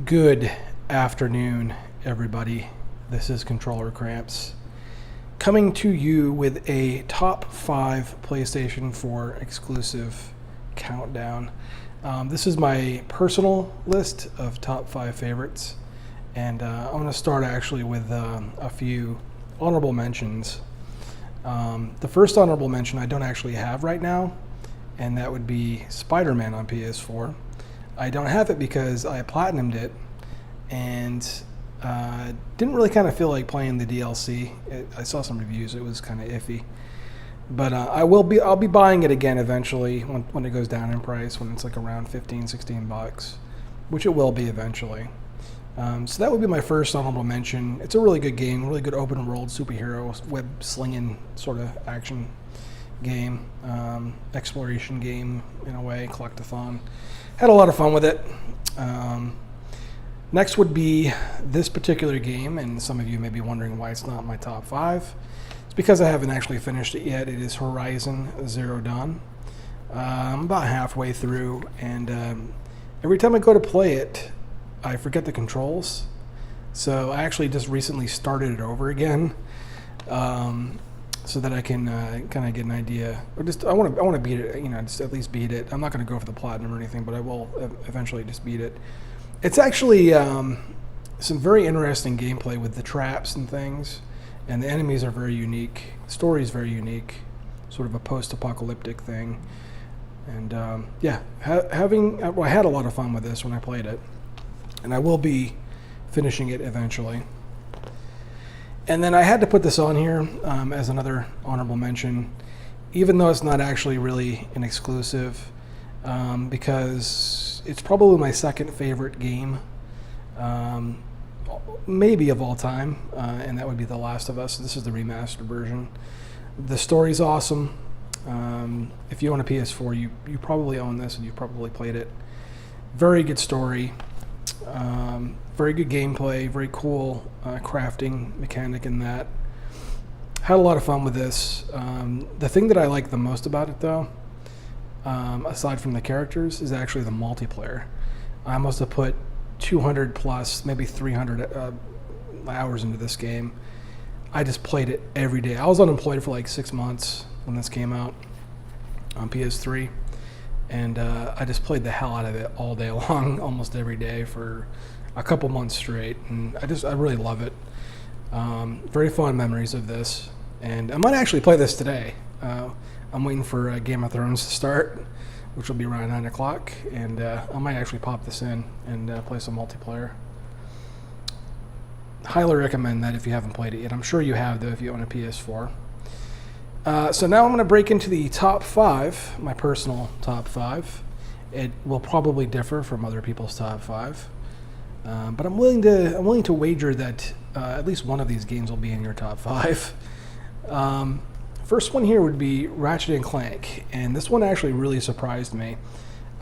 Good afternoon, everybody. This is Controller Cramps coming to you with a top 5 PlayStation 4 exclusive countdown. This is my personal list of top 5 favorites, and I'm going to start actually with a few honorable mentions. The first honorable mention I don't actually have right now, and that would be SpiderMan on PS4. I don't have it because I platinumed it and didn't really kind of feel like playing the DLC. I saw some reviews; it was kind of iffy. But I'll be buying it again eventually when it goes down in price, when it's like around 15, 16 bucks, which it will be eventually. So that would be my first honorable mention. It's a really good game, really good open world superhero web slinging sort of action game, exploration game in a way, collectathon. Had a lot of fun with it. Next would be this particular game, and some of you may be wondering why it's not my top 5. It's because I haven't actually finished it yet. It is Horizon Zero Dawn. I'm about halfway through, and every time I go to play it, I forget the controls. So I actually just recently started it over again, so that I can kind of get an idea, or just I want to beat it. Just at least beat it. I'm not going to go for the platinum or anything, but I will eventually just beat it. It's actually some very interesting gameplay with the traps and things, and the enemies are very unique. The story is very unique, sort of a post-apocalyptic thing. And I had a lot of fun with this when I played it, and I will be finishing it eventually. And then I had to put this on here as another honorable mention, even though it's not actually really an exclusive, because it's probably my second favorite game, maybe of all time, and that would be The Last of Us. This is the remastered version. The story's awesome. If you own a PS4, you probably own this and you've probably played it. Very good story. Very good gameplay, very cool crafting mechanic in that. Had a lot of fun with this. The thing that I like the most about it, though, aside from the characters, is actually the multiplayer. I must have put 200 plus, maybe 300 hours into this game. I just played it every day. I was unemployed for like 6 months when this came out on PS3. And I just played the hell out of it all day long, almost every day for a couple months straight. And I really love it. Very fond memories of this. And I might actually play this today. I'm waiting for Game of Thrones to start, which will be around 9 o'clock. And I might actually pop this in and play some multiplayer. Highly recommend that if you haven't played it yet. I'm sure you have, though, if you own a PS4. So now I'm going to break into the top 5, my personal top 5. It will probably differ from other people's top 5, but I'm willing to wager that at least one of these games will be in your top 5. First one here would be Ratchet & Clank, and this one actually really surprised me.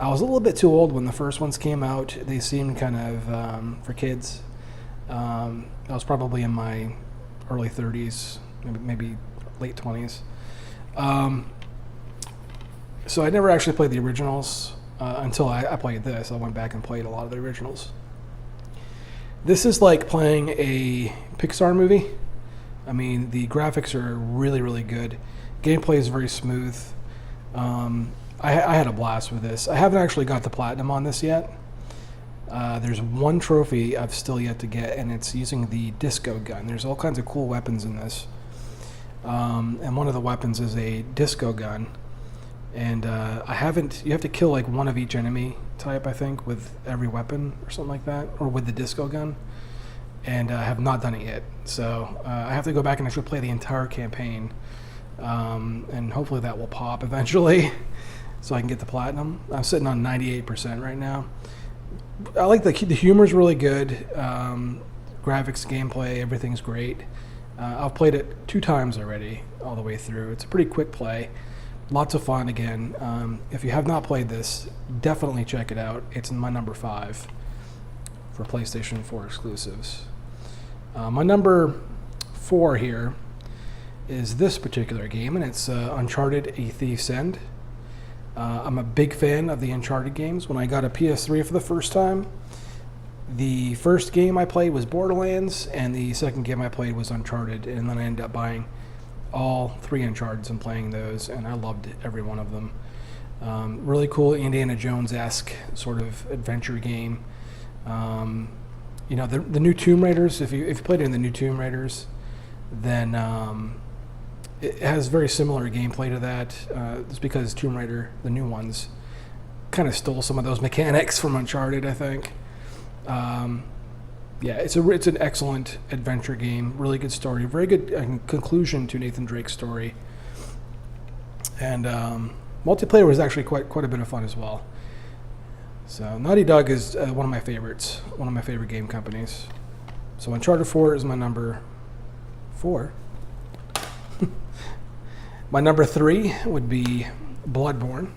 I was a little bit too old when the first ones came out. They seemed kind of for kids. I was probably in my early 30s, maybe late 20s. So I never actually played the originals until I played this. I went back and played a lot of the originals. This is like playing a Pixar movie. I mean, the graphics are really, really good. Gameplay is very smooth. I had a blast with this. I haven't actually got the platinum on this yet. There's one trophy I've still yet to get, and it's using the disco gun. There's all kinds of cool weapons in this. And one of the weapons is a disco gun, and you have to kill like one of each enemy type, I think, with every weapon or something like that, or with the disco gun, and I have not done it yet, so I have to go back and actually play the entire campaign, and hopefully that will pop eventually so I can get the platinum. I'm sitting on 98% right now. I like the humor's really good, graphics, gameplay, everything's great. I've played it 2 times already, all the way through. It's a pretty quick play. Lots of fun again. If you have not played this, definitely check it out. It's in my number 5 for PlayStation 4 exclusives. My number 4 here is this particular game, and it's Uncharted A Thieves End. I'm a big fan of the Uncharted games. When I got a PS3 for the first time, The first game I played was Borderlands, and the second game I played was Uncharted, and then I ended up buying all 3 Uncharteds and playing those, and I loved every one of them. Really cool Indiana Jones-esque sort of adventure game. The new Tomb Raiders, if you played in the new Tomb Raiders, then it has very similar gameplay to that. It's because Tomb Raider, the new ones, kind of stole some of those mechanics from Uncharted, I think. It's an excellent adventure game. Really good story. Very good conclusion to Nathan Drake's story. And multiplayer was actually quite a bit of fun as well. So Naughty Dog is one of my favorites. One of my favorite game companies. So Uncharted 4 is my number 4. My number 3 would be Bloodborne.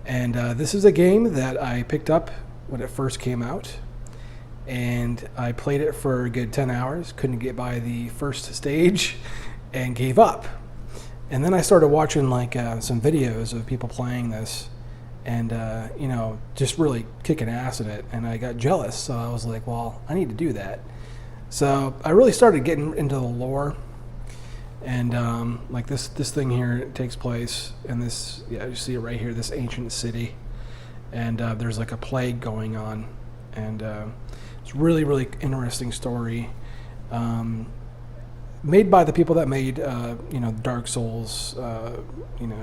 And this is a game that I picked up when it first came out. And I played it for a good 10 hours, couldn't get by the first stage, and gave up. And then I started watching some videos of people playing this, and just really kicking ass at it. And I got jealous, so I was like, well, I need to do that. So I really started getting into the lore. And this thing here takes place in this, you see it right here, this ancient city. And there's like a plague going on. And it's really, really interesting story. Made by the people that made, Dark Souls,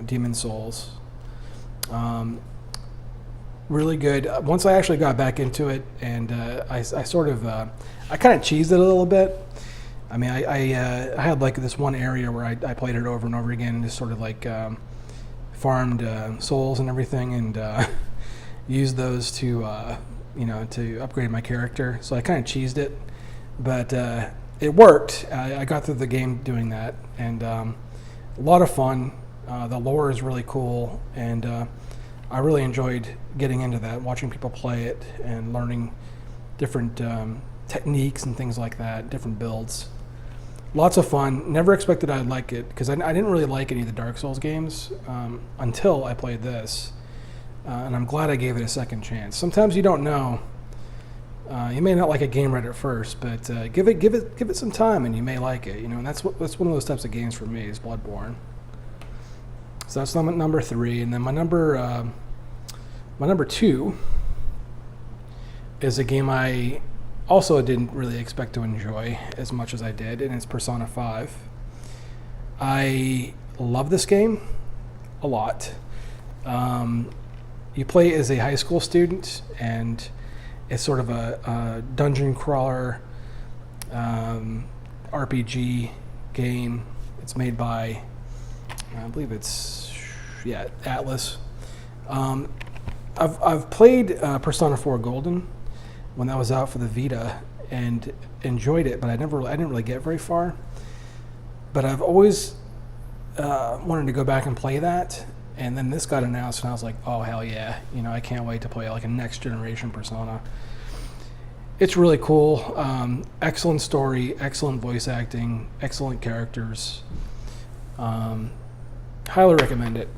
Demon Souls. Really good. Once I actually got back into it, and I kind of cheesed it a little bit. I mean, I had this one area where I played it over and over again, and just sort of farmed souls and everything, and used those to to upgrade my character. So I kind of cheesed it, but it worked. I got through the game doing that, and a lot of fun. The lore is really cool, and I really enjoyed getting into that, watching people play it and learning different techniques and things like that, different builds. Lots of fun. Never expected I'd like it, because I didn't really like any of the Dark Souls games until I played this. And I'm glad I gave it a second chance. Sometimes you don't know. You may not like a game right at first, but give it some time, and you may like it. And that's one of those types of games for me is Bloodborne. So that's number 3, and then my number 2 is a game I also didn't really expect to enjoy as much as I did, and it's Persona 5. I love this game a lot. You play as a high school student, and it's sort of a dungeon crawler RPG game. It's made by, I believe it's, Atlas. I've played Persona 4 Golden when that was out for the Vita, and enjoyed it, but I didn't really get very far. But I've always wanted to go back and play that. And then this got announced, and I was like, oh, hell yeah. I can't wait to play a next generation Persona. It's really cool. Excellent story, excellent voice acting, excellent characters. Highly recommend it.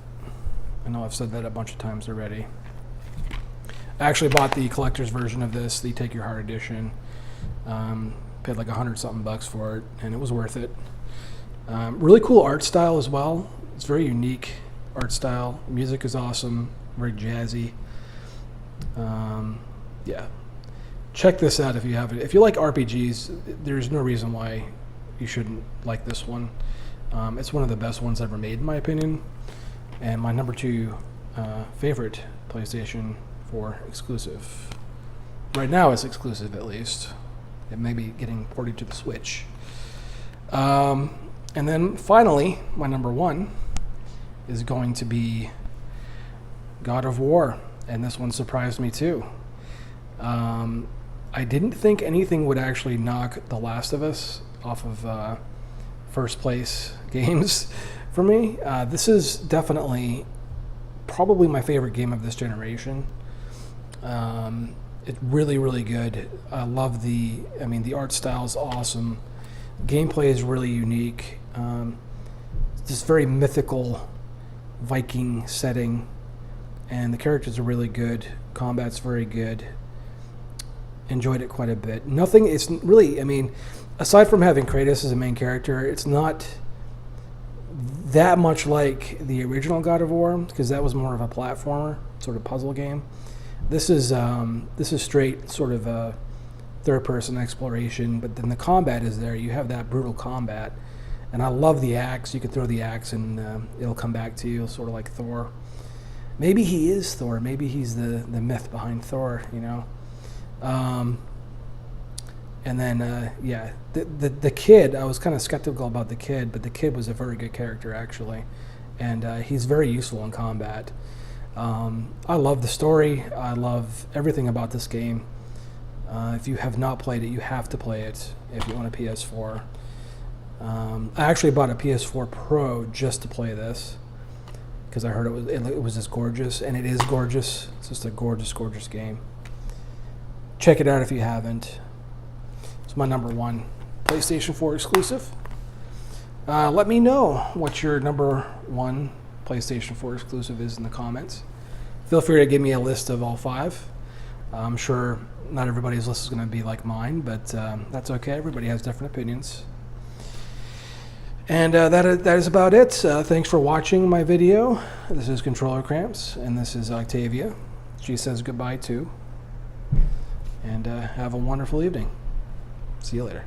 I know I've said that a bunch of times already. I actually bought the collector's version of this, the Take Your Heart edition. Paid like $100-something for it, and it was worth it. Really cool art style as well. It's very unique art style. Music is awesome, very jazzy. Check this out if you have it. If you like RPGs, there's no reason why you shouldn't like this one. It's one of the best ones ever made, in my opinion. And my number 2 favorite PlayStation 4 exclusive. Right now it's exclusive, at least. It may be getting ported to the Switch. And then finally, my number 1 is going to be God of War, and this one surprised me too. I didn't think anything would actually knock The Last of Us off of first place games for me. This is definitely probably my favorite game of this generation. It's really, really good. I love the art style is awesome. Gameplay is really unique. This very mythical Viking setting, and the characters are really good. Combat's very good. enjoyed it quite a bit. Nothing, it's really, I mean, aside from having Kratos as a main character, it's not that much like the original God of War, because that was more of a platformer, sort of puzzle game. This is straight sort of a third-person exploration, but then the combat is there. You have that brutal combat, and I love the axe. You can throw the axe and it'll come back to you, sort of like Thor. Maybe he is Thor. Maybe he's the myth behind Thor, you know. And then, yeah, the kid, I was kind of skeptical about the kid, but the kid was a very good character, actually. And he's very useful in combat. I love the story. I love everything about this game. If you have not played it, you have to play it if you want a PS4. I actually bought a PS4 Pro just to play this, because I heard it was just gorgeous, and it is gorgeous. It's just a gorgeous, gorgeous game. Check it out if you haven't. It's my number one PlayStation 4 exclusive. Let me know what your number one PlayStation 4 exclusive is in the comments. Feel free to give me a list of all 5. I'm sure not everybody's list is going to be like mine, but that's okay. Everybody has different opinions. And that is about it. Thanks for watching my video. This is Controller Cramps, and this is Octavia. She says goodbye too. And have a wonderful evening. See you later.